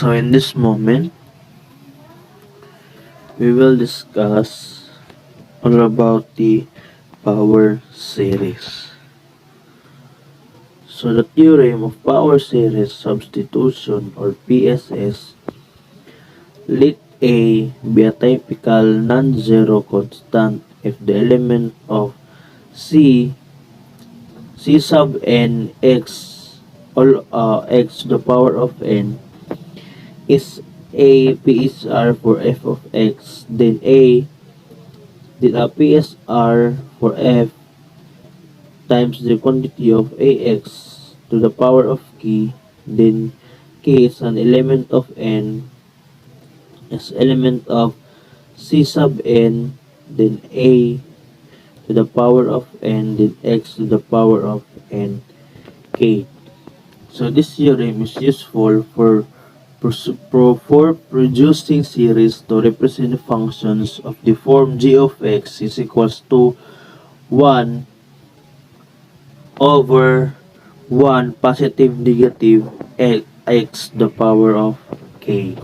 So in this moment, we will discuss all about the power series. So the theorem of power series substitution or PSS, let A be a typical non-zero constant if the element of C C sub n x all x to the power of n is a PSR for f of x, then a PSR for f times the quantity of ax to the power of k, then k is an element of n, is element of c sub n, then a to the power of n, then x to the power of n k. So this theorem is useful for producing series to represent functions of the form g of x is equals to 1 over 1 positive negative x to the power of k.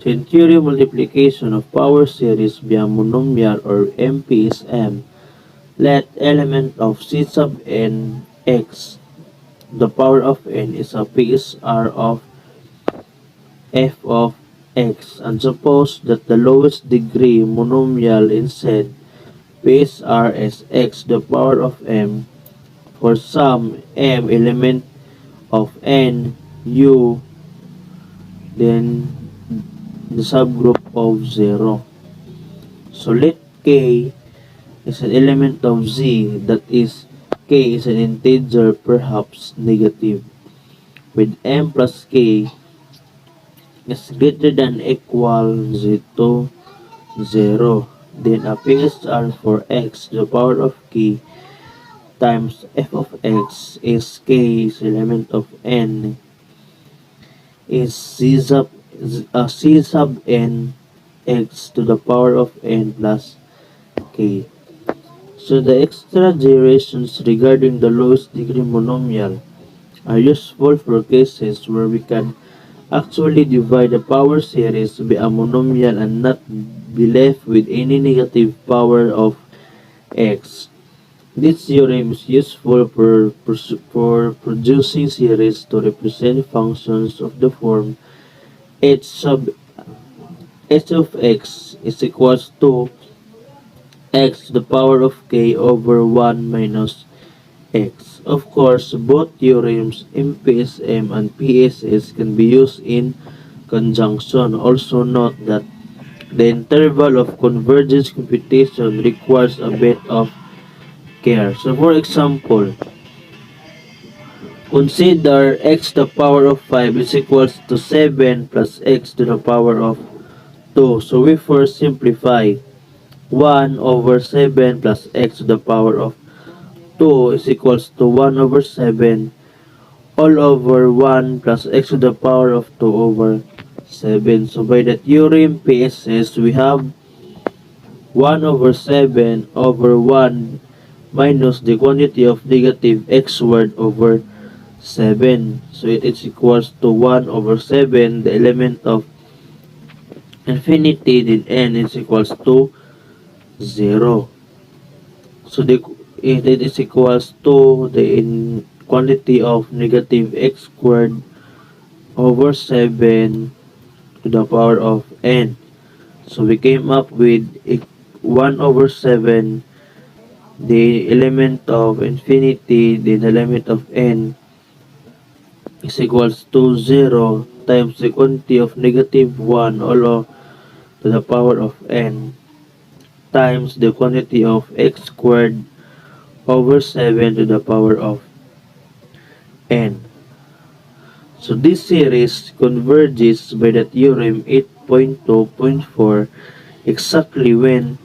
So in theory multiplication of power series via monomial or MPSM, let element of c sub n x the power of n is a PSR of f of x, and suppose that the lowest degree monomial instead PSR is x to the power of m for some m element of n u, then the subgroup of 0. So let k is an element of z, that is k is an integer perhaps negative, with m plus k is greater than equal to 0. Then a PSR for x to the power of k times f of x is k is element of n is c sub n x to the power of n plus k. So the extra derivations regarding the lowest degree monomial are useful for cases where we can actually divide the power series by a monomial and not be left with any negative power of x. This theorem is useful for producing series to represent functions of the form h of x is equals to x to the power of k over 1 minus x. Of course, both theorems MPSM and PSS can be used in conjunction. Also note that the interval of convergence computation requires a bit of care. So for example, consider x to the power of 5 is equals to 7 plus x to the power of 2. So we first simplify 1 over 7 plus x to the power of 2 is equals to 1 over 7 all over 1 plus x to the power of 2 over 7. So by the theorem PSS, we have 1 over 7 over 1 minus the quantity of negative x squared over 7. So it is equals to 1 over 7, the element of infinity, then n is equals to 0. So it is equals to the quantity of negative x squared over 7 to the power of n. So we came up with 1 over 7, the element of infinity, the element of n is equals to 0 times the quantity of negative 1 all to the power of n times the quantity of x squared over 7 to the power of n. So this series converges by the theorem 8.2.4 exactly when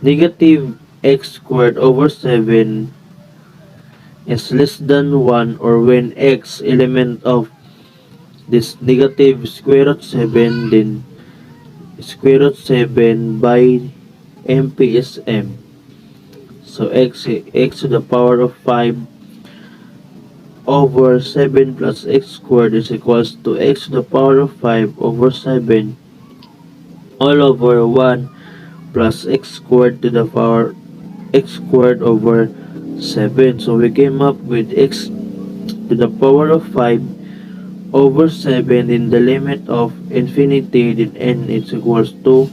negative x squared over 7 is less than 1, or when x element of this negative square root 7, then square root 7 by MPSM. So x to the power of 5 over 7 plus x squared is equals to x to the power of 5 over 7 all over 1 plus x squared to the power x squared over 7. So we came up with x to the power of 5 over 7 in the limit of infinity, then n is equals to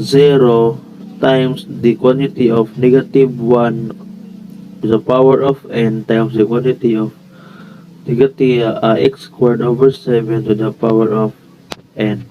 0 times the quantity of negative 1 to the power of n times the quantity of negative x squared over 7 to the power of n.